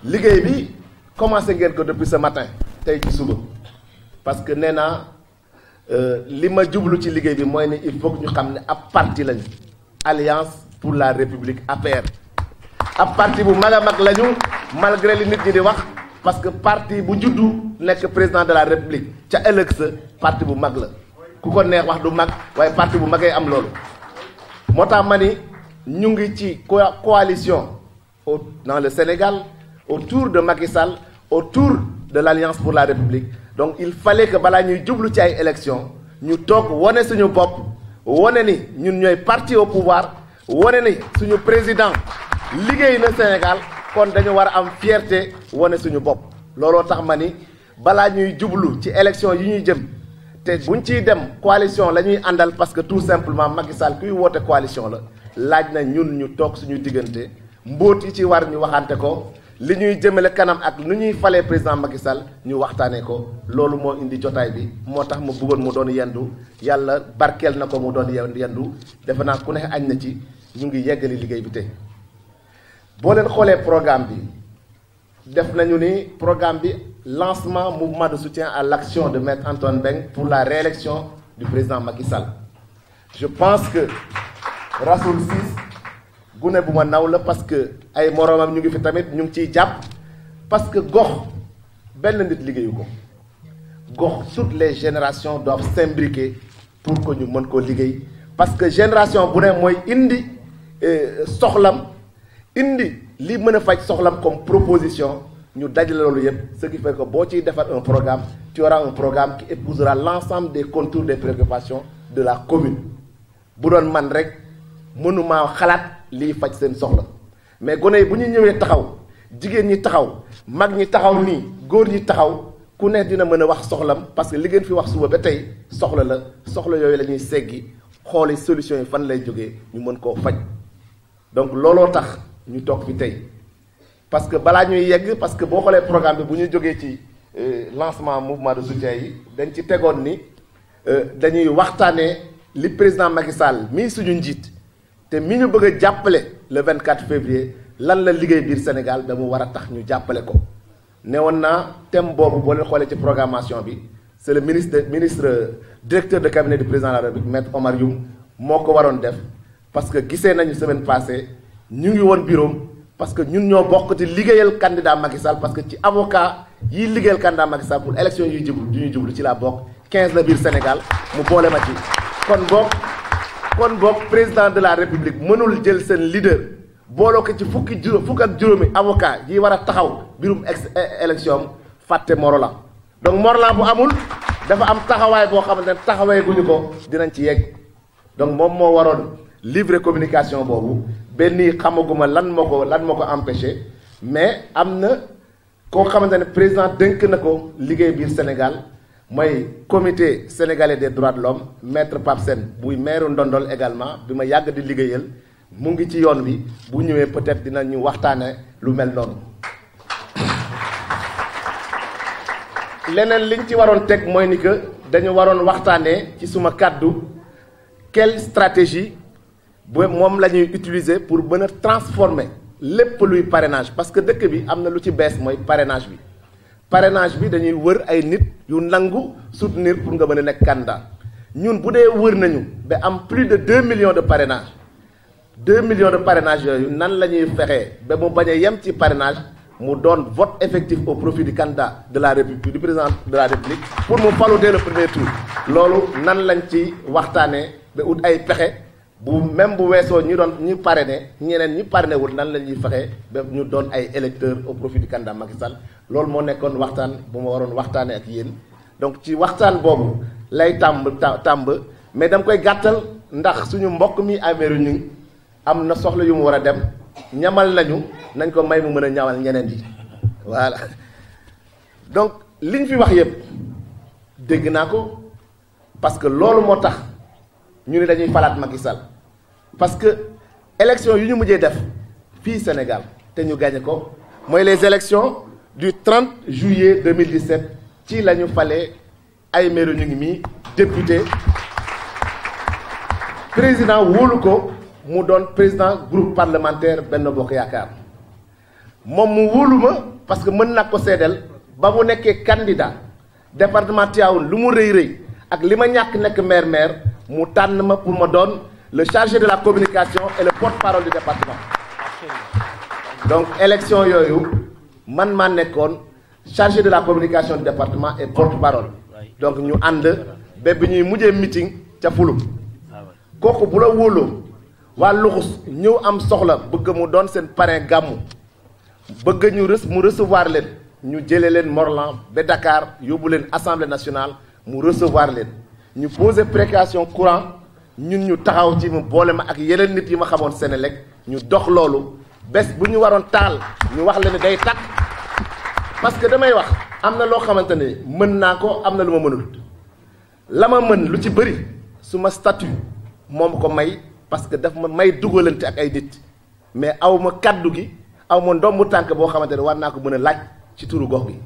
liggéey bi commencé ngeen ko depuis ce matin tey ci suba parce que nee naa li ma jublu ci liggéey bi mooy ne il faut que ñu xam ne ab parti lañu Alliance pour la République APR ab parti bu mag a mag lañu malgré li nit ñi di wax parce que parti bu juddu nekk président de la République ca ëllëg sa parti bu mag la ku ko neex wax du mag waaye parti bu magay am loolu moo tax ma ni ñu ngi ci coalition dans le Sénégal autour de Macky Sall autour de l'Alliance pour la République donc il fallait que balaa ñuy jublu ci ay élections ñu toog wane suñu bopp wane ni ñun ñooy parti au pouvoir wane ni suñu président liggéey na Sénégal kon dañu war a am fierté wane suñu bopp looloo tax ma ni balaa ñuy jublu ci élections yi ñuy jëm te buñ ciy dem coalition la ñuy àndal parce que tout simplement Macky Sall kuy woote coalition la laaj na ñun ñu toog suñu diggante mbóot yi ci war ñu waxante ko li ñuy jëmale kanam ak nu ñuy falee président Macky Sall ñu waxtaanee ko loolu moo indi jotaay bi moo tax mu bëggoon mu doon yendu yàlla barkeel na ko mu doon yendu defe naa ku ne añ na ci ñu ngi yeggali liggéey bi tey boo leen xoolee programme bi def nañu ni programme bi lancement mouvement de soutien à l'action de Maître Antoine Beng pour la réélection du président Macky Sall je pense que Rassoul Ciss gune bu ma naw la parce que ay moroomam ñu ngi fi tamit ñu ngi ciy jàpp parce que gox benn nit liggéeyu ko gox toutes les générations doivent s'imbriquer pour que ñu mën koo liggéey parce que génération bu ne mooy indi soxlam indi li mën a faj soxlam comme proposition ñu dajale loolu yëpp ce qui fait que boo ciy defar un programme tu auras un programme qui épousera l'ensemble des contours des préoccupations de la commune bu doon man rek mënuma xalaat liy faj seen soxla mais gone yi bu ñu ñëwee taxaw jigéen ñi taxaw mag ñi taxaw nii góor ñi taxaw ku ne dina mën a wax soxlam parce que li ngeen fi wax suba ba tey soxla la soxla yooyu la ñuy seggi xooli solution yi fan lay jógee ñu mën koo faj donc looloo tax ñu toog fi tey parce que balaa ñuy yegg parce que boo xoolee programme bi bu ñu jógee ci lancement mouvement de soutien yi dañ ci tegoon ni dañuy waxtaanee li président Macky Sall mii suñu njiit te mi ñu bëgg a jàppale le 24 février lan la liggéey biir Sénégal ba mu war a tax ñu jàppale ko ne woon naa thème boobu boo leen xoolee ci programmation bi c'est le ministre directeur de cabinet du président de la République maître Omar Youm moo ko waroon def parce que gisee nañu semaine passée ñu ngi woon bureau parce que ñun ñoo bokk ci liggéeyal candidat Macky Sall parce que ci avocat yiy liggéeyal candidat Macky Sall pour élection yuy jublu yu ñuy jublu ci laa bokk 15 la biir Sénégal mu boole ma ci kon boog président de la République mënul jël seen leader booloo ko ci fukk ak juróomi avocat yi war a taxaw birum élection fàtte Morolan donc Morolan bu amul dafa am taxawaay boo xamante ne taxawee guñu ko dinañ ci yegg donc moom moo waroon livrer communication boobu benn nii xamaguma lan moo ko empêché mais am na koo xamante ne président dénk na ko liggéey biir Sénégal mooy comité sénégalais des droits de l'homme maître Pape Sène buy maire Ndondol également bi ma yàgg di liggéeyal mu ngi ci yoon bi bu ñëwee peut-être dinañu waxtaane lu mel noonu leneen liñ ci waroon teg mooy ni que dañu waroon waxtaanee ci suma kàddu quelle stratégie bu moom la ñuy utiliser pour mën a transformer lépp luy parrainage parce que dëkk bi am na lu ci bees mooy parrainage bi dañuy wër ay nit yu nangu soutenir pour nga mën a nekk candidat ñun bu dee wër nañu ba am plus de 2 millions de parrainage 2 millions de parrainage yooyu nan la ñuy fexee ba mu bañ a yem ci parrainage mu doon vote effectif au profit du candidat de la République du président de la République pour mu falu dès le premier tour loolu nan lañ ci waxtaanee ba ut ay pexe bu même bu weesoo ñi parrainé ñeneen ñi parrainé wul nan la ñuy fexe ba ñu doon ay électeurs au profit du candidat Macky Sall loolu moo nekkoon waxtaan bu ma waroon waxtaanee ak yéen donc ci waxtaan boobu lay tàmb mais dama koy gàttal ndax suñu mbokk mi ameeru ñu am na soxla yu mu war a dem ñamal nañ ko may mu mën a ñamal ñeneen yi voilà donc liñ fi wax yëpp dégg naa ko parce que loolu moo tax ñu ne dañuy falaat Macky Sall parce que élection yu ñu mujjee def fii Sénégal te ñu gagné ko mooy les élections du 30 juillet 2017 ci la ñu falee Aymérou Gningue député président wóolu ko mu doon président groupe parlementaire Benno Bokk Yaakaar moom mu wóolu ma parce que mën naa ko seedeel ba mu nekkee candidat département Tivaouane lu mu rëy rëy ak li ma ñàkk nekk maire mu tànn ma pour ma doon le chargé de la communication et le porte-parole du département. Donc élection yooyu man maa nekkoon chargé de la communication du département et porte-parole. Donc ñu ànd ba bi ñuy mujjee meeting ca Fulum. kooku bu la wóoloo waa Luxus ñëw am soxla bëgg mu doon seen parrain gàmmu bëgg mu recevoir leen ñu jëlee leen Morlan ba Dakar yóbbu leen assemblée nationale mu recevoir leen ñu poser précaution courant ñun ñu taxaw ci mu boole ma ak yeneen nit yi ma xamoon Senelec ñu dox loolu bés bu ñu waroon taal ñu wax leen ne day tàkk parce que damay wax am na loo xamante ne mën naa ko am na lu ma mënul la ma mën lu ci bëri su ma statut moom ko may parce que daf ma may dugalante ak ay nit mais aw ma kaddu gi aw ma ndombu tànk boo xamante ne war naa ko mën a laaj ci turu gox gi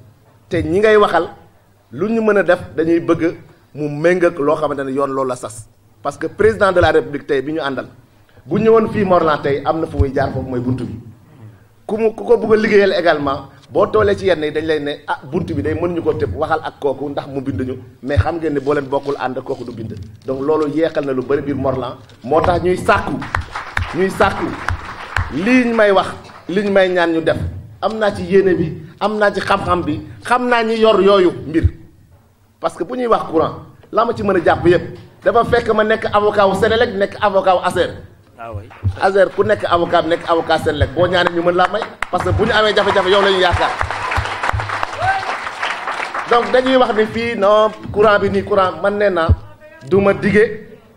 te ñi ngay waxal lu ñu mën a def dañuy bëgg mu méngak loo xamante ne yoon loolu la sas parce que président de la république tey bi ñu àndal bu ñëwoon fii Morlan tey am na fu muy jaar foofu mooy buntu bi ku ko bëgg a liggéeyal également boo toolee ci yenn yi dañ lay ne ah buntu bi day mënuñu ko tëb waxal ak kooku ndax mu bind ñu mais xam ngeen ne boo leen bokkul ànd kooku du bind donc loolu yeexal na lu bëri biir Morlan moo tax ñuy sàkku lii ñu may wax li ñu may ñaan ñu def am naa ci yéene bi am naa ci xam-xam bi xam naa ñi yor yooyu mbir parce que bu ñuy wax courant la ma ci mën a jàpp yëpp dafa fekk ma nekk avocat wu Senelec nekk avocat wu ASER. ASER ku nekk avocat bi nekk avocat Senelec boo ñaanee ñu mën laa may parce que bu ñu amee jafe-jafe yow la ñu yaakaar donc dañuy wax ni fii non courant bi nii courant man nee naa du ma dige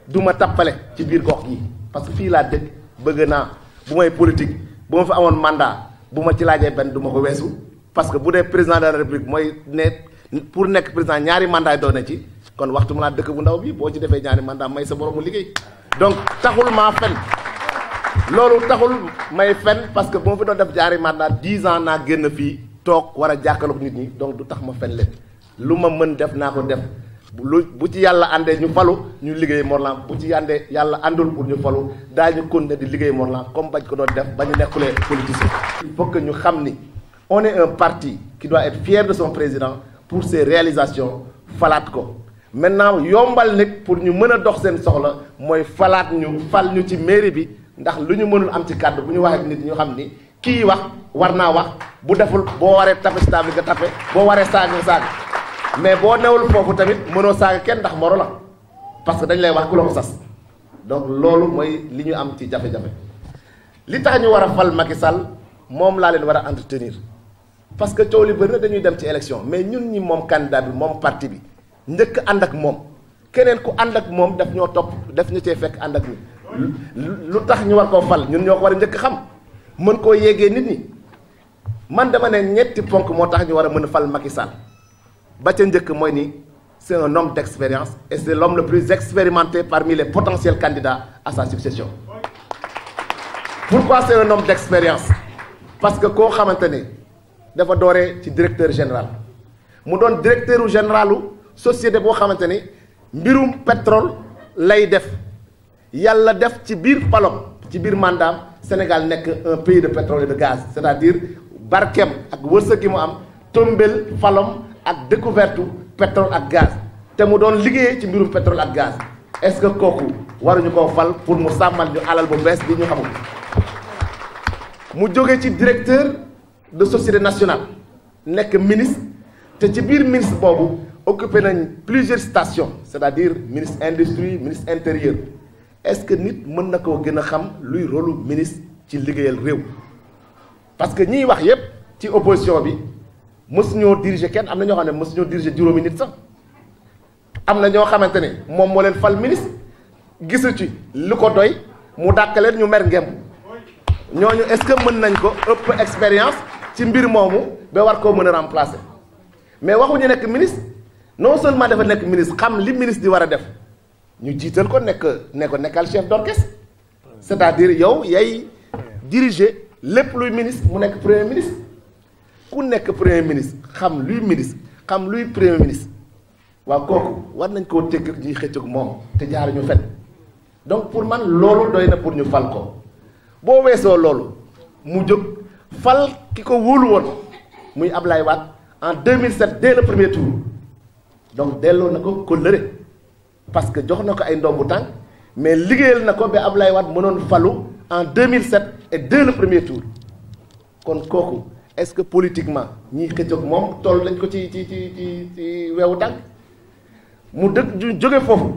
du ma tappale ci biir gox gi parce que fii laa dëkk bëgg naa bu may politique bu ma fi amoon mandat bu ma ci laajee benn du ma ko weesu parce que bu dee président de la république mooy ne pour nekk président ñaari mandat yi doon na ci kon waxtu mu laa dëkk bu ndaw bi boo ci defee ñaari mandat may sa borom mu liggéey donc taxul maa fen loolu taxul may fen parce que bu ma fi doon def ñaari mandat 10 ans naa génn fii toog war a jàkkaarloog nit ñi donc du tax ma fen leen lu ma mën def naa ko def bu ci yàlla àndee ñu falu ñu liggéey Morlan bu ci yàndee yàlla àndul pour ñu falu daañu continuer di liggéey Morlan comme bañ ko doon def ba ñu nekkulee politicien. Il faut que ñu xam ni on est un parti qui doit être fier de son président pour ses réalisations falaat ko maintenant yombal nag pour ñu mën a dox seen soxla mooy falaat ñu fal ñu ci mairie bi ndax lu ñu mënul am ci kàddu bu ñu waxee nit ñu xam ni kii wax war naa wax bu deful boo waree tape ci table nga tape boo waree saaga nga saaga mais boo newul foofu tamit mënoo saaga kenn ndax moro la parce que dañ lay wax ku la ko sas donc loolu mooy li ñu am ci jafe-jafe li tax ñu war a fal Macky Sall moom laa leen war a entretenir parce que coow li bëri na dañuy dem ci élection mais ñun ñi moom candidat bi moom parti bi njëkk ànd ak moom keneen ku ànd ak moom daf ñoo topp daf ñu cee fekk ànd ak ñi lu tax ñu war koo fal ñun ñoo ko war a njëkk xam mën koo yéegee nit ñi man dama ne ñetti ponk moo tax ñu war a mën a fal Macky Sall ba ca njëkk mooy ni c'est un homme d'expérience et c'est l'homme le plus expérimenté parmi les potentiels candidats à sa succession. Pourquoi c'est un homme d'expérience? Parce que koo xamante ne dafa dooree ci directeur général mu doon directeur généralu société boo xamante ni mbirum pétrole lay def yàlla def ci biir palom ci biir mandaam Sénégal nekk un pays de pétrole et de gaz c'est-à-dire barkeem ak wërsëg gi mu am tombel falom ak découverte pétrole ak gaz te mu doon liggéeyee ci mbirum pétrole ak gaz est-ce que kooku waruñu koo fal pour mu sàmmal ñu alal bu bees bi ñu xamul mu jóge ci directeur de société nationale nekk ministre te ci biir ministre boobu occupé nañ plusieurs stations c'est-à-dire ministre industrie ministre intérieur est-ce que nit mën na koo gën a xam luy rôlu ministre ci liggéeyal réew parce que ñiy wax yépp ci opposition bi mësuñoo diriger kenn am na ñoo xam ne mësuñoo diriger juróomi nit sax am na ñoo xamante ne moom moo leen fal ministre gisu ci lu ko doy mu dàkkaleen ñu mer ngemb ñooñu est-ce que mën nañ ko ëpp expérience ci mbir moomu ba war koo mën a remplacer mais waxuñu nekk ministre non seulement dafa nekk ministre xam li ministre di war a def ñu jiital ko nekkal chef d'orchestre c'est-à-dire yow yay diriger lépp luy ministre mu nekk premier ministre ku nekk premier ministre xam luy ministre xam luy premier ministre waaw kooku war nañ koo tëgg ñuy xëcc moom te jaaruñu fen donc pour man loolu doy na pour ñu fal ko boo weesoo loolu mu jóg fal ki ko wóolu woon muy Ablaye Wade en 2007 dès le premier tour donc delloo na ko kóllëre parce que jox na ko ay ndombu tànk mais liggéeyal na ko ba Ablaye Wade mënoon falu en 2007 et dès le premier tour kon kooku est-ce que politiquement ñiy xëccoog moom toll nañ ko ci weewu tànk mu dëkk jóge foofu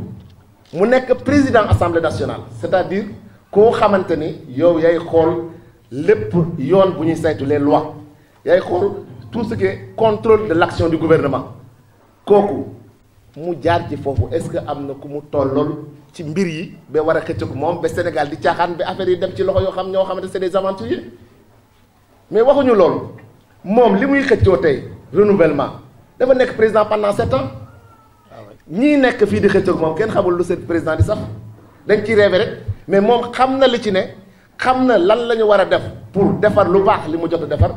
mu nekk président assemblée nationale c'est-à-dire koo xamante ni yow yaay xool lépp yoon bu ñuy saytu les lois yaay xool tout ce qui est contrôle de l'action du gouvernement kooku mu jaar ci foofu est-ce que am na ku mu tollool ci mbir yi ba war a xëccoog moom ba Sénégal di caaxaan ba affaire yi dem ci loxo yoo xam ñoo xamante c'est des aventuriers mais waxuñu loolu moom li muy xëccoo tey renouvellement dafa nekk président pendant 7 ans ñii nekk fii di xëccoog moom kenn xamul lu seen président di sax dañ ciy rêvé rek mais moom xam na li ci ne xam na lan la ñu war a def pour defar lu baax li mu jot a defar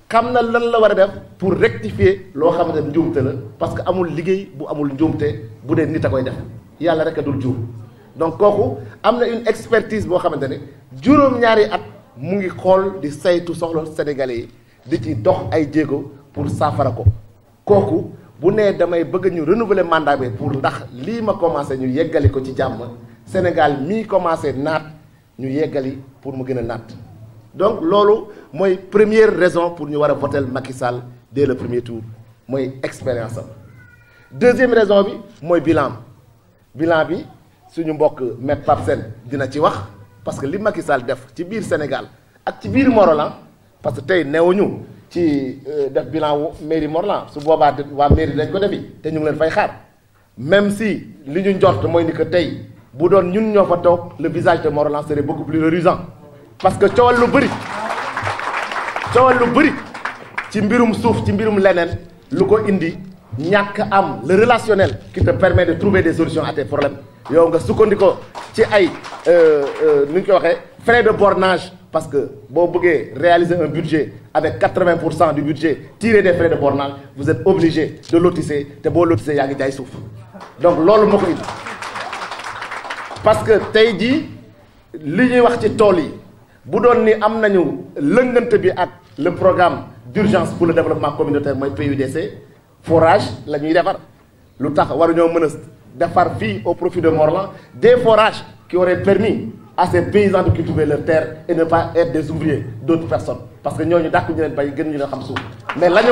xam na lan la war a def pour rectifier loo xamante ne njuumte la parce que amul liggéey bu amul njuumte bu dee nit a koy def yàlla rek a dul juum donc kooku am na une expertise boo xamante ne juróom-ñaari at mu ngi xool di saytu soxla Sénégalais yi di ci dox ay jéego pour saafara ko kooku bu nee damay bëgg ñu renouveler mandat bi pour ndax lii ma commencé ñu yeggali ko ci jàmm Sénégal mii commencé naat ñu yeggali pour mu gën a naat donc loolu mooy première raison pour ñu war a voter Macky Sall dès le premier tour mooy expérience am deuxième raison bi mooy bilan bi suñu mbokk Me Pape Sène dina ci wax parce que li Macky Sall def ci biir Sénégal ak ci biir Morolan parce que tey newuñu ci def bilan wu mairie Morolan su boobaa waa mairie dañ ko defi te ñu ngi leen fay xaar même si li ñu njort mooy ni que tey bu doon ñun ñoo fa toog le visage de Morolan serait beaucoup plus reluisant parce que coowal lu bëri ci mbirum suuf ci mbirum leneen lu ko indi ñàkk am le relationnel qui te permet de trouver des solutions à tes problèmes yow nga sukkandikoo ci ay nu ñu koy waxee frais de bornage parce que boo bëggee réaliser un budget avec 80% du budget tiré des frais de bornage vous êtes obligé de lotisser te boo lotisser yaa ngi jaay suuf donc loolu moo ko indi parce que tey jii li ñuy wax ci tool yi bu doon ni am nañu lëngante bi ak le programme d'urgence pour le développement communautaire mooy PUDC forage la ñuy defar lu tax waruñoo mën a defar fii au profit de Morolan des forages qui auraient permis à ces paysans de cultiver leur terre et ne pas être des ouvriers d'autres personnes parce que ñooñu dàkk ñu leen bay gën ñu leen xam suuf mais la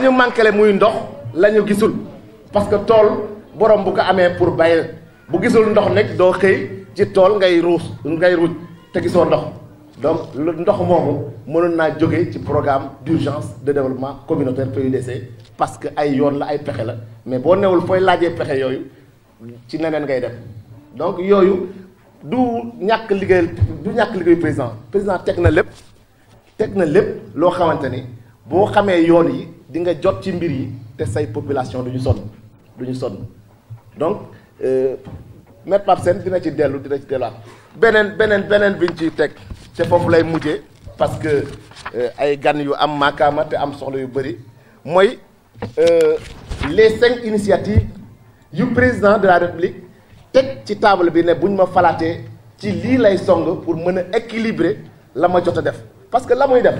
ñu manquele muy ndox la ñu gisul parce que tool borom bu ko amee pour bay bu gisul ndox nekk doo xëy ci tool ngay ruuj te gisoo ndox donc ndox moomu mënoon naa jóge ci programme d'urgence de développement communautaire PUDC parce que ay yoon la ay pexe la mais boo newul fooy laajee pexe yooyu ci neneen ngay def donc yooyu du ñàkk liggéey président teg na lépp loo xamante ni boo xamee yoon yi di nga jot ci mbir yi te say population du ñu sonn donc Me Pape Sène dina ci delluwaat beneen biñ ciy teg te foofu lay mujjee parce que ay gan yu am makaama te am soxla yu bëri mooy les 5 initiatives yu président de la République teg ci table bi ne buñ ma falaatee ci lii lay song pour mën a équilibrer la ma jot a def parce que la muy def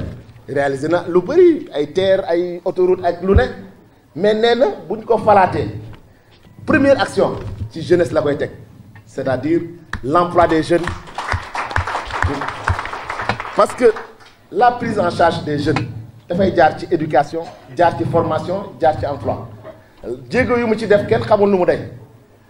réaliser na lu bëri ay terre ay autoroute ak lu ne mais nee na buñ ko falaatee première action ci jeunesse la koy teg c'est-à-dire l'emploi des jeunes parce que la prise en charge des jeunes dafay jaar ci éducation jaar ci formation jaar ci emploi jéego yu mu ci def kenn xamul nu mu day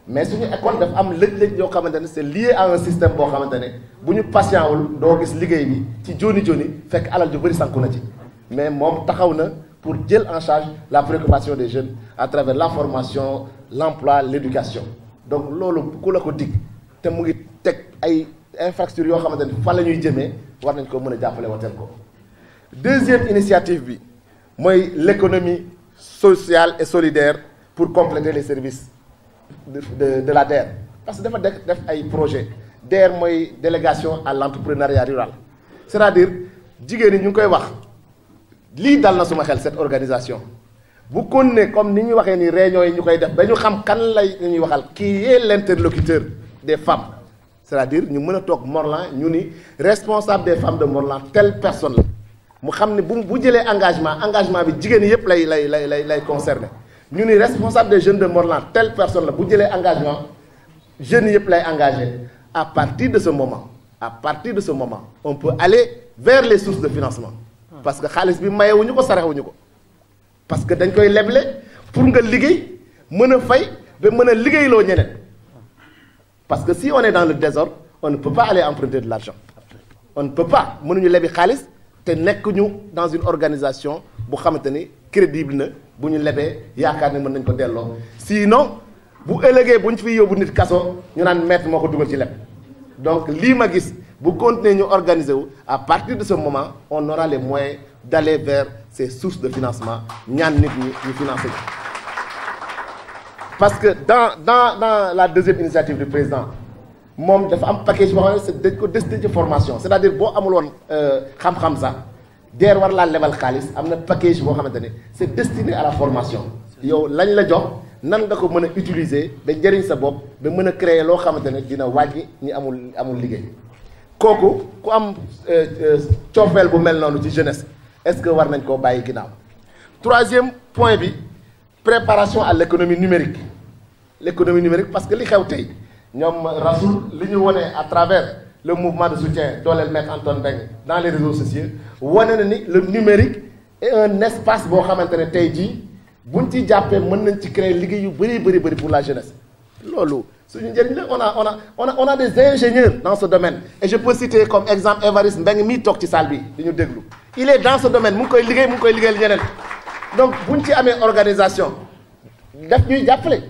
mais suñu école dafa am lëj-lëj yoo xamante ne c'est lié à un système boo xamante ne bu ñu patient wul doo gis liggéey bi ci joni fekk alal ju bëri sànku na ci mais moom taxaw na pour jël en charge la préoccupation des jeunes à travers la formation l'emploi l'éducation donc loolu ku la ko dig te mu ngi teg ay infrastructures yoo xamante ne fa la ñuy jëmee war nañ ko mën a jàppale wateel ko deuxième initiative bi mooy l'économie sociale et solidaire pour compléter les services de la DER parce que dafa def ay projet DER mooy délégation à l'entrepreneuriat rural c'est-à-dire jigéen ñi ñu ngi koy wax lii dal na suma xel cette organisation bu continuer comme ni ñuy waxee ni réunion yi ñu koy def ba ñu xam kan lay ñuy waxal qui est l'interlocuteur des femmes c'est-à-dire ñu mën a toog Morlan ñu ni responsable des femmes de Morlan telle personne la mu xam ne bu jëlee engagement bi jigéen yëpp lay concerné ñu ni responsable des jeunes de Morlan telle personne la bu jëlee engagement jeunes yëpp lay engagé. À partir de ce moment on peut aller vers les sources de financement parce que xaalis bi mayewuñu ko sarexuñu ko parce que dañ koy leble pour nga liggéey mën a fay ba mën a liggéeyloo ñeneen parce que si on est dans le désordre on ne peut pas aller emprunter de l'argent on ne peut pas mënuñu lebi xaalis te nekkuñu dans une organisation bu xamante ni crédible na bu ñu lebee yaakaar ne mën nañ ko delloo sinon bu ëllëgee bu ñu fi yóbbu nit kaso ñu naan maître moo ko dugal ci leb donc lii ma gis bu continuer ñu organiser wu à partir de ce moment on aura les moyens d'aller vers ces sources de financement ñaan nit ñi ñu financer parce que dans la deuxième initiative du président moom dafa am package boo xam ne dañ ko destiné ci formation c'est-à-dire boo amul woon xam-xam sax DER war laa lebal xaalis am na package boo xamante ne c'est destiné à la formation yow lañ la jox nan nga ko mën a utiliser ba njëriñ sa bopp ba mën a créer loo xamante ne dina wàññi ñi amul liggéey kooku ku am coofeel bu mel noonu ci jeunesse est-ce que war nañ koo bàyyi ginnaaw. Troisième point bi préparation à l'économie numérique parce que li xew tey ñoom Rasoul li ñu wone à travers le mouvement de soutien dooleel Maître Antoine Diome dans les réseaux sociaux wane na ni le numérique est un espace boo xamante ne tey jii buñ ci jàppee mën nañ ci créer liggéey yu bëri pour la jeunesse loolu suñu njëriñ la on a des ingénieurs dans ce domaine et je peux citer comme exemple Évariste Mbengue mii toog ci salle bi di ñu déglu il est dans ce domaine mu ngi koy liggéeyal ñeneen donc buñ ci amee organisation daf ñuy jàppale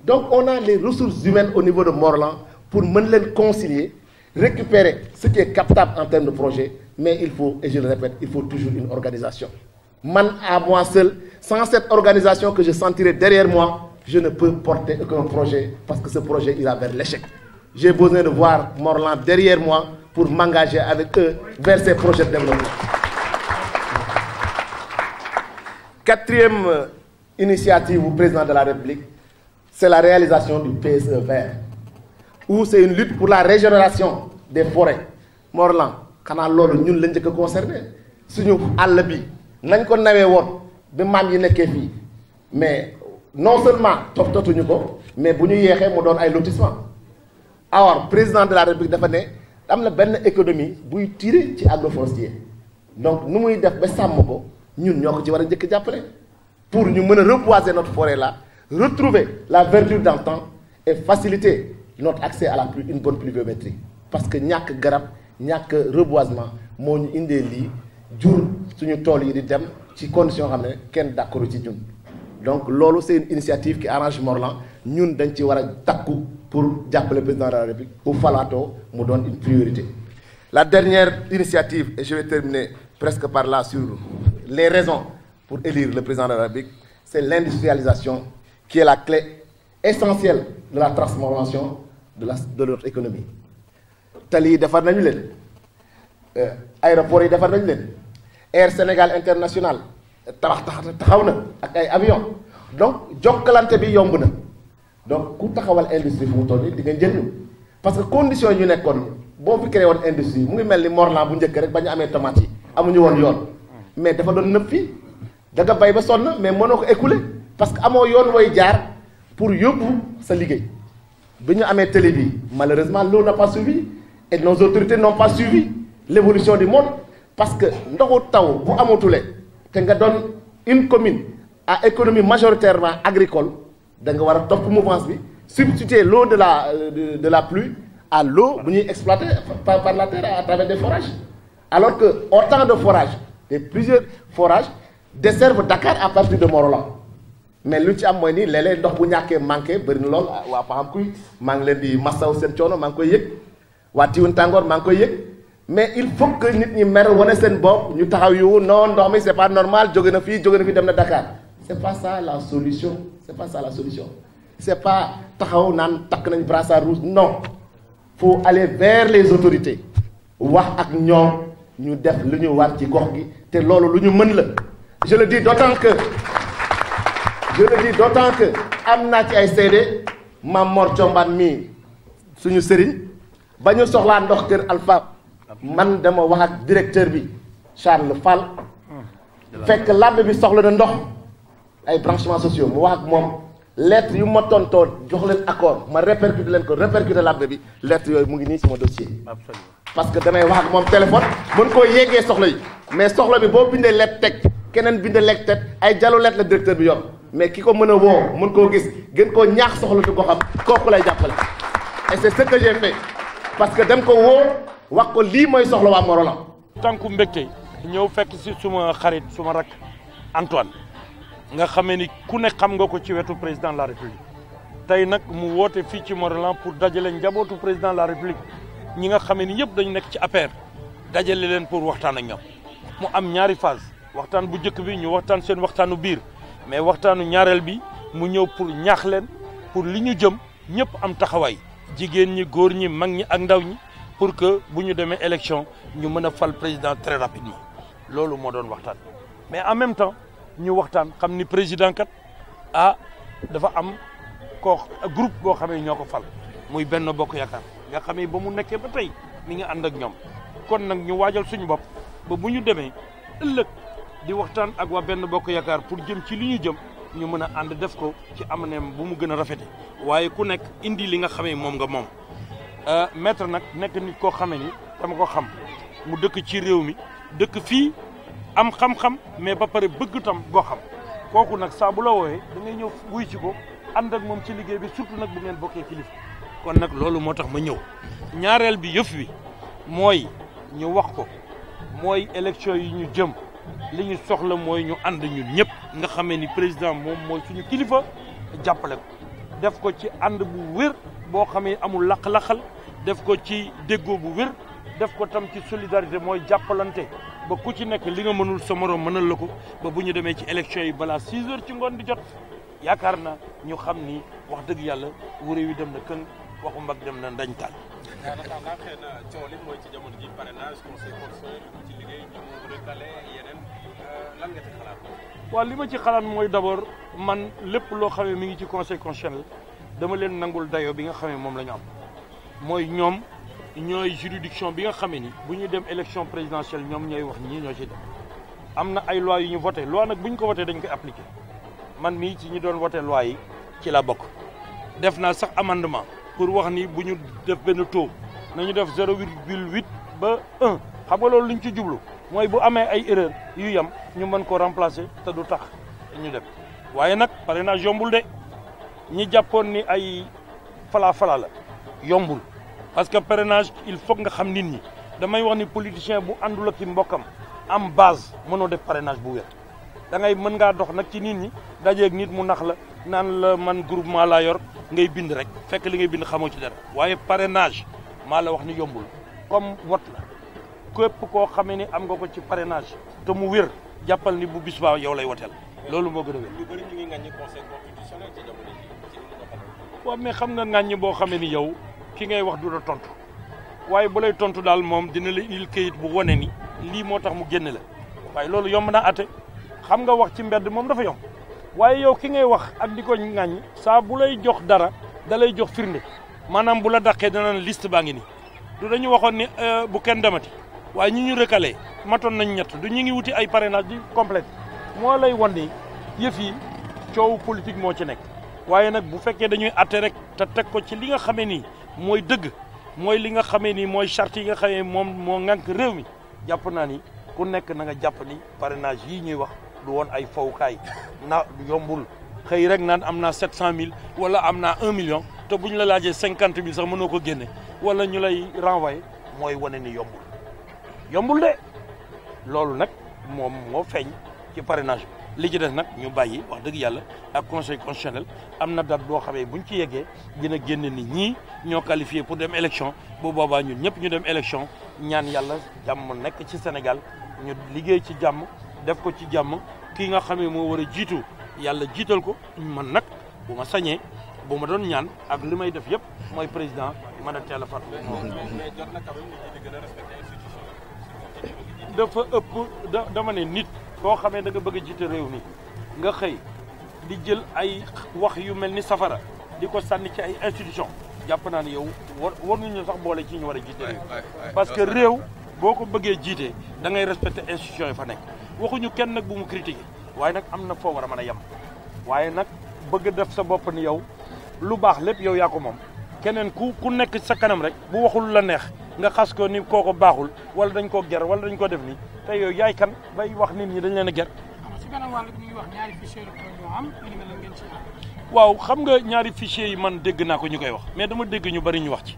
donc on a les ressources humaines au niveau de Morlan pour mën leen concilier récupérer ce qui est captable en termes de projet mais il faut et je le répète il faut toujours une organisation man à moi seul sans cette organisation que je sentirai derrière moi je ne peux porter aucun projet parce que ce projet ira vers l'échec j'ai besoin de voir Morlan derrière moi pour m'engager avec eux vers ces projets de développement. Quatrième initiative du président de la République c'est la réalisation du PSE vert où c'est une lutte pour la régénération des forêts Morlan xanaa loolu ñun lañ njëkk a concerné suñu àll bi nañ ko nawee woon bi maam yi nekkee fii mais non seulement toppatootuñu ko mais bu ñu yeexee mu doon ay lotissement alors président de la République dafa ne am na benn économie buy tirer ci agroforestier donc nu muy def ba sàmm ko ñun ñoo ko ci war a njëkk jàppale pour ñu mën a reboiser notre forêt là retrouver la verdure d'antan et faciliter notre accès à une bonne pluviométrie parce que ñàkk garab ñàkk reboisement moo ñu indee lii jur suñu tool yi di dem ci condition xam ne kenn d'accord ci ñun donc loolu c'est une initiative qui arrange Morlan ñun dañ ci war a takku pour jàppale président de la République bu falaatoo mu doon une priorité. La dernière initiative et je vais terminer presque par là sur les raisons pour élire le président de la République c'est l'industrialisation qui est la clé essentielle de la transformation de notre économie. tali yi defar nañu leen aéroport yi defar nañu leen Air Sénégal International taxaw na ak ay avion donc jokkalante bi yomb na donc ku taxawal industrie fu mu toll nii di nga njëriñu parce que conditions yi ñu nekkoon boo fi créé woon industrie mu ngi mel ni Morlan bu njëkk rek ba ñu amee tomate yi amuñu woon yoon mais dafa doon nëb fii da nga bay ba sonn mais mënoo ko écouler parce que amoo yoon way jaar pour yóbbu sa liggéey bi ñu amee télé bi malheureusement l'eau n'a pas suivi et nos autorités n'ont pas suivi l'évolution du monde parce que ndoxu taw bu amatulee te nga doon une commune à économie majoritairement agricole da nga war a topp mouvance bi substituer l'eau de la pluie à l'eau bu ñuy exploiter par la terre à travers des forages alors que autant de forages et plusieurs forages desservent Dakar à partir de Morolan mais lu ci am mooy nii léeg-léeg ndox bu ñàkkee manqué bëri na lool waa Paxam kuy maa ngi leen di masaw seen coono maa ngi koy yëg waa Tiwun Tàngoor maa ngi koy yëg mais il faut que nit ñi mer wane seen bopp ñu taxaw yu non ndox mi c'est pas normal jóge na fii dem na Dakar c'est pas ça la solution c'est pas taxaw naan takk nañ brassard rouge non faut aller vers les autorités wax ak ñoom ñu def lu ñu war ci gox gi te loolu lu ñu mën la je le dis d'autant que am naa ci ay seede Mame Mor Thiombane mii suñu sëriñ ba ñu soxlaa ndox kër Alpha man dama wax ak directeur bi Charles Fall fekk labbe bi soxla na ndox ay branchements sociaux mu wax ak moom lettre yu ma tontoo jox leen accord ma répercuté leen ko répercuté labbe bi lettre yooyu mu ngi nii sama dossier. parce que damay wax ak moom téléphone mën koo yéegee soxla yi mais soxla bi boo bindee lettre teg keneen bindee lettre teg ay jallu lettre la directeur bi yor mais ki ko mën a woo mën koo gis gën koo ñaax soxla tu ko xam kooku lay jàppale. et c'est ce que j'ai fait parce que dem ko woo wax ko lii mooy soxla waa Morolan. tànku mbégte ñëw fekk si suma xarit suma rak Antoine nga xamee ni ku ne xam nga ko ci wetu président de la république tey nag mu woote fii ci Morolan pour dajale njabootu président de la république ñi nga xamee ni yëpp dañu nekk ci APR dajale leen pour waxtaan ak ñoom mu am ñaari phase waxtaan bu njëkk bi ñu waxtaan seen waxtaanu biir mais waxtaanu ñaareel bi mu ñëw pour ñaax leen pour li ñu jëm ñëpp am taxawaay jigéen ñi góor ñi mag ñi ak ndaw ñi pour que bu ñu demee élection ñu mën a fal président très rapidement loolu moo doon waxtaan mais en même temps ñu waxtaan xam ni président kat dafa am groupe boo xamee ñoo ko fal muy Benno Bokk Yaakaar nga xamee ba mu nekkee ba tey mi ngi ànd ak ñoom kon nag ñu waajal suñu bopp ba bu ñu demee ëllëg di waxtaan ak waa Benno Bokk Yaakaar pour jëm ci li ñu jëm ñu mën a ànd def ko ci amaneem bu mu gën a rafete waaye ku nekk indi li nga xamee moom nga moom maître nag nekk nit koo xamee ni dama ko xam mu dëkk ci réew mi dëkk fii am xam-xam mais ba pare bëgg tam goo xam kooku nag saa bu la wooyee da ngay ñëw wuy ci ko ànd ak moom ci liggéey bi surtout nag bu ngeen bokkee kilifa kon nag loolu moo tax ma ñëw ñaareel bi yëf bi mooy ñu wax ko mooy élection yi ñu jëm li ñu soxla mooy ñu ànd ñun ñëpp nga xamee ni président moom mooy suñu kilifa jàppale ko def ko ci ànd bu wér boo xamee amul laq-laqal def ko ci déggoo bu wér def ko tam ci solidarité mooy jàppalante ba ku ci nekk li nga mënul sa morom mënal la ko ba bu ñu demee ci élection yi balaa 6 heures ci ngoon di jot yaakaar na ñu xam ni wax dëgg yàlla wuré wi dem na këng waxu mbag dem na ndañ taal. daanaka xëy na coow li mooy ci jamono ji parrainage conseil constitutionnel ci liggéey ñu recalé yeneen lan nga ci xalaat. waaw li ma ci xalaat mooy d'abord man lépp loo xamee mi ngi ci conseil constitutionnel dama leen nangul dayoo bi nga xamee moom la ñu am mooy ñoom ñooy juridiction bi nga xamee ni bu ñu dem élection présidentielle ñoom ñooy wax ñii ñoo ci dem am na ay loi yu ñu voté loi nag bu ñu ko voté dañ koy appliqué man mii ci ñi doon voté loi yi ci la bokk def naa sax amendement pour wax ni bu ñu def benn taux nañu def 0,8 ba 1 xam nga loolu li ñu ci jublu mooy bu amee ay erreur yu yam ñu mën ko remplacer te du tax ñu def waaye nag parrainage yombul de ñi jàppoon ni ay fala la yombul parce que parrainage il faut nga xam nit ñi damay wax ni politicien bu àndul ak ci mbokkam am base mënoo def parrainage bu wér da ngay mën ngaa dox nag ci nit ñi dajeeg nit mu nax la naan la man groupement laa yor ngay bind rek fekk li ngay bind xamoo ci dara waaye parrainage maa la wax ni yombul comme vote la képp koo xamee ni am nga ko ci parrainage te mu wér jàppal ni bu bis baa yow lay woteel loolu moo gën a wér. ñu bëri ñu ngi ŋàññi conseil constitutionnel ci jamono ji ci li mu doxal. waaw mais xam nga ŋàññi boo xamee ni yow ki ngay wax du la tontu waaye bu lay tontu daal moom dina la indil këyit bu wane ni lii moo tax mu génne la waaye loolu yomb na ate xam nga wax ci mbedd moom dafa yomb waaye yow ki ngay wax ak di ko ŋàññi saa bu lay jox dara da lay jox firnde maanaam bu la dàqee dana liste baa ngi nii du dañu waxoon ni bu kenn demati waaye ñi ñu recalé matoon nañ ñett du ñu ngi wuti ay parrainage di complète moo lay wan ni yëf yi coow politique moo ci nekk waaye nag bu fekkee dañuy atte rek te teg ko ci li nga xamee nii mooy dëgg mooy li nga xamee ni mooy charte yi nga xamee moom moo ŋànk réew mi jàpp naa ni ku nekk na nga jàpp ni parrainage yii ñuy wax du woon ay fawukaay na yombul xëy rek naan am naa 700000 wala am naa 1 million te bu ñu la laajee 50000 sax mënoo ko génne wala ñu lay renvoyer mooy wane ni yombul de loolu nag moom moo feeñ ci parrainage bi li ci des nag ñu bàyyi wax dëgg yàlla ak conseil constitutionnel am na date boo xamee buñ ci yeggee dina génne ni ñii ñoo qualifié pour dem élection bu boobaa ñun ñëpp ñu dem élection ñaan yàlla jàmm nekk ci Sénégal ñu liggéey ci jàmm def ko ci jàmm kii nga xamee moo war a jiitu yàlla jiital ko man nag bu ma sañee bu ma doon ñaan ak li may def yëpp mooy président mën a teel a fat dafa ëpp dama ne nit koo xamee da nga bëgg a jiite réew mi nga xëy di jël ay wax yu mel ni safara di ko sànni ci ay institution jàpp naa ne yow war nañu sax boole ci ñu war a jiite réew parce que réew boo ko bëggee jiite da ngay respecter institution yi fa nekk waxuñu kenn nag bu mu critiquer waaye nag am na foo war a mën a yem waaye nag bëgg def sa bopp ni yow lu baax lépp yow yaa ko moom keneen ku nekk sa kanam rek bu waxul la neex nga xas ko ni kooko baaxul wala dañ koo ger wala dañ ko def ni te yow yaay kan bay wax nit ñi dañ leen a ger. si beneen wàll bi ñuy wax ñaari fichier ñoo am ngeen ci waaw xam nga ñaari fichier yi man dégg naa ko ñu koy wax mais dama dégg ñu bari ñu wax ci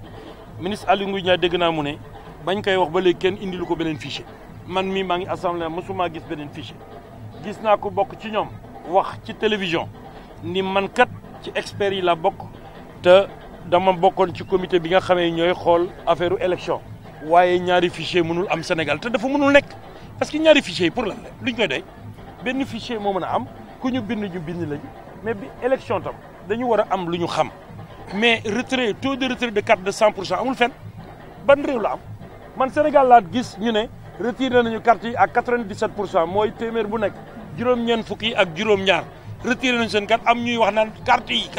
ministre Aly Ngouille Ndiaye dégg naa mu ne bañ koy wax ba léegi kenn indilu ko beneen fichier man mii maa ngi assemblée mosuma gis beneen fichier gis naa ko bokk ci ñoom wax ci télévision ni man kat ci experts yi la bokk te dama bokkoon ci comité bi nga xamee ñooy xool affaire élection waaye ñaari fichier mënul am Sénégal te dafa mënul nekk parce que ñaari fichier yi pour lan la luñ koy doy benn fichier moo mën a am ku ñu bind lañu mais bi élection tam dañu war a am lu ñu xam mais retrait taux de retrait de carte de 100% amul fenn ban réew la am man Sénégal laa gis ñu ne retiré nañu carte yi ak 97% mooy téeméer bu nekk juróom-ñeent fukk yi ak juróom-ñaar retiré nañu seen carte am ñuy wax naan carte yi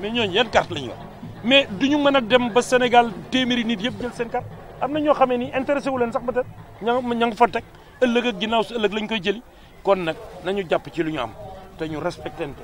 mais ñooñu yan carte la ñu wax mais duñu mën a dem ba Sénégal téeméeri nit yëpp jël seen carte am na ñoo xamee ni intéressé wu leen sax peut-être ña nga fa teg ëllëg ak ginnaaw si ëllëg lañ koy jëli kon nag nañu jàpp ci lu ñu am te ñu respectante